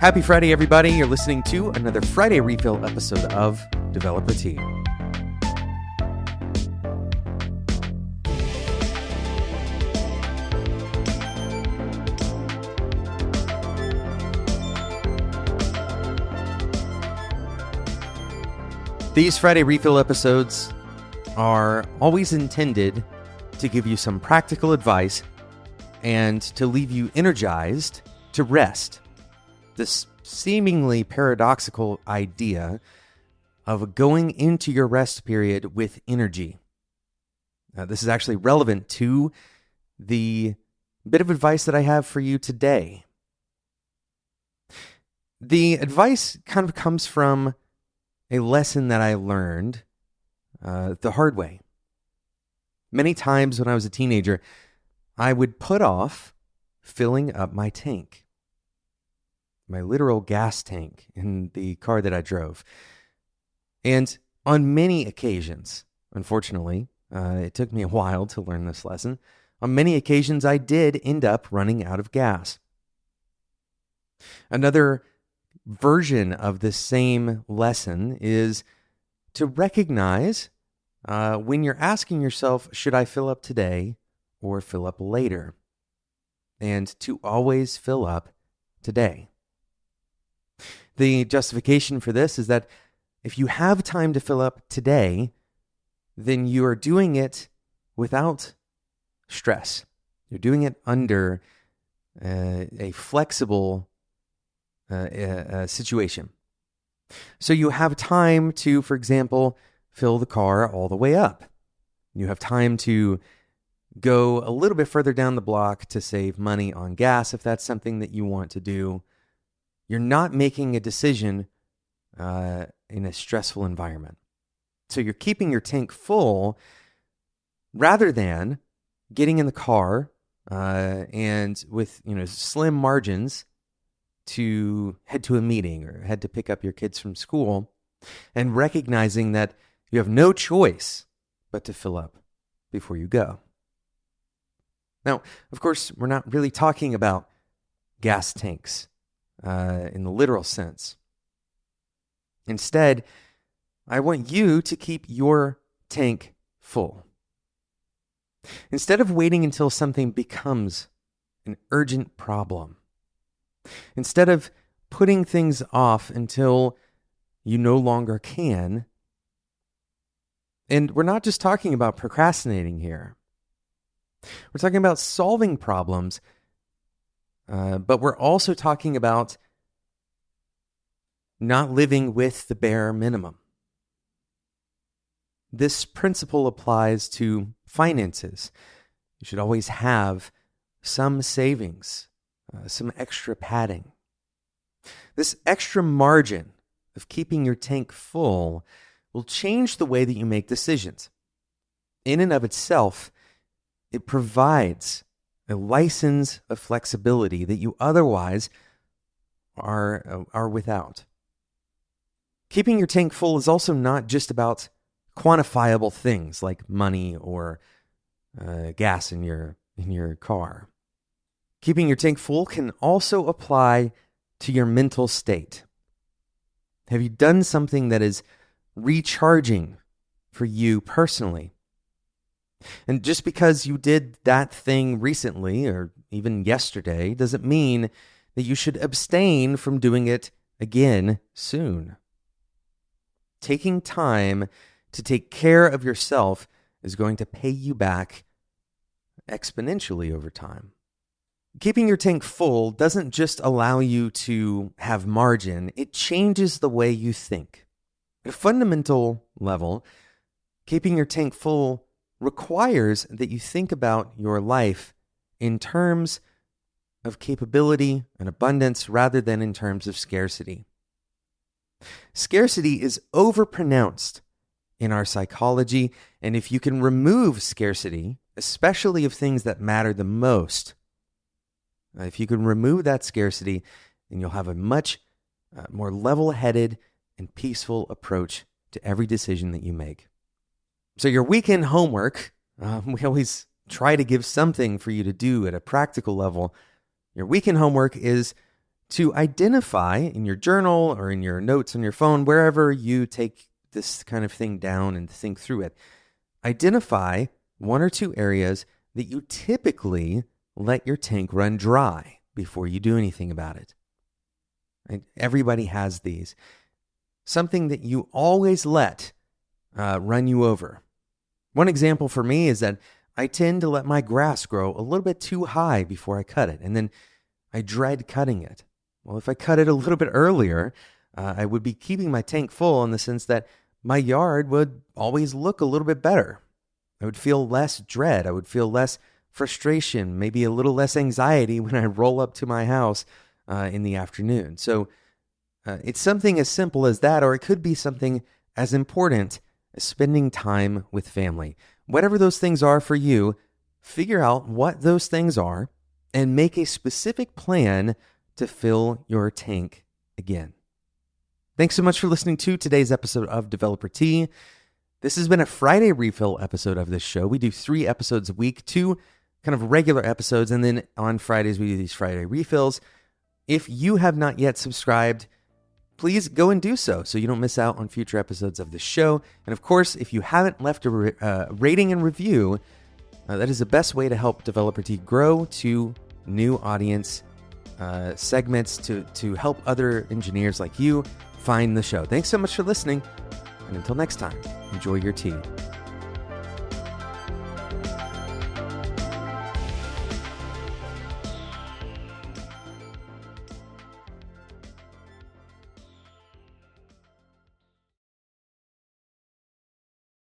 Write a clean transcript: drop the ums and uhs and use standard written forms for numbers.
Happy Friday, everybody. You're listening to another Friday Refill episode of Developer Tea. These Friday Refill episodes are always intended to give you some practical advice and to leave you energized to rest. This seemingly paradoxical idea of going into your rest period with energy. This is actually relevant to the bit of advice that I have for you today. The advice kind of comes from a lesson that I learned the hard way. Many times when I was a teenager, I would put off filling up my tank. My literal gas tank in the car that I drove. And on many occasions, unfortunately, it took me a while to learn this lesson. On many occasions, I did end up running out of gas. Another version of this same lesson is to recognize when you're asking yourself, should I fill up today or fill up later? And to always fill up today. The justification for this is that if you have time to fill up today, then you are doing it without stress. You're doing it under a flexible situation. So you have time to, for example, fill the car all the way up. You have time to go a little bit further down the block to save money on gas if that's something that you want to do. You're not making a decision in a stressful environment. So you're keeping your tank full rather than getting in the car and with slim margins to head to a meeting or head to pick up your kids from school and recognizing that you have no choice but to fill up before you go. Now, of course, we're not really talking about gas tanks in the literal sense. Instead, I want you to keep your tank full. Instead of waiting until something becomes an urgent problem, instead of putting things off until you no longer can, and we're not just talking about procrastinating here. We're talking about solving problems, but we're also talking about not living with the bare minimum. This principle applies to finances. You should always have some savings, some extra padding. This extra margin of keeping your tank full will change the way that you make decisions. In and of itself, it provides a license of flexibility that you otherwise are without. Keeping your tank full is also not just about quantifiable things like money or gas in your car. Keeping your tank full can also apply to your mental state. Have you done something that is recharging for you personally? And just because you did that thing recently or even yesterday doesn't mean that you should abstain from doing it again soon. Taking time to take care of yourself is going to pay you back exponentially over time. Keeping your tank full doesn't just allow you to have margin, it changes the way you think. At a fundamental level, keeping your tank full requires that you think about your life in terms of capability and abundance rather than in terms of scarcity. Scarcity is overpronounced in our psychology, and if you can remove scarcity, especially of things that matter the most, if you can remove that scarcity, then you'll have a much more level-headed and peaceful approach to every decision that you make. So your weekend homework, we always try to give something for you to do at a practical level. Your weekend homework is to identify in your journal or in your notes on your phone, wherever you take this kind of thing down and think through it, identify one or two areas that you typically let your tank run dry before you do anything about it. Right? Everybody has these. Something that you always let run you over. One example for me is that I tend to let my grass grow a little bit too high before I cut it, and then I dread cutting it. Well, if I cut it a little bit earlier, I would be keeping my tank full in the sense that my yard would always look a little bit better. I would feel less dread. I would feel less frustration, maybe a little less anxiety when I roll up to my house in the afternoon. So it's something as simple as that, or it could be something as important as spending time with family. Whatever those things are for you, figure out what those things are and make a specific plan to fill your tank again. Thanks so much for listening to today's episode of Developer Tea. This has been a Friday refill episode of this show. We do 3 episodes a week, 2 kind of regular episodes, and then on Fridays we do these Friday refills. If you have not yet subscribed, please go and do so you don't miss out on future episodes of the show. And of course, if you haven't left a rating and review, that is the best way to help Developer Tea grow to new audience segments to help other engineers like you find the show. Thanks so much for listening. And until next time, enjoy your tea.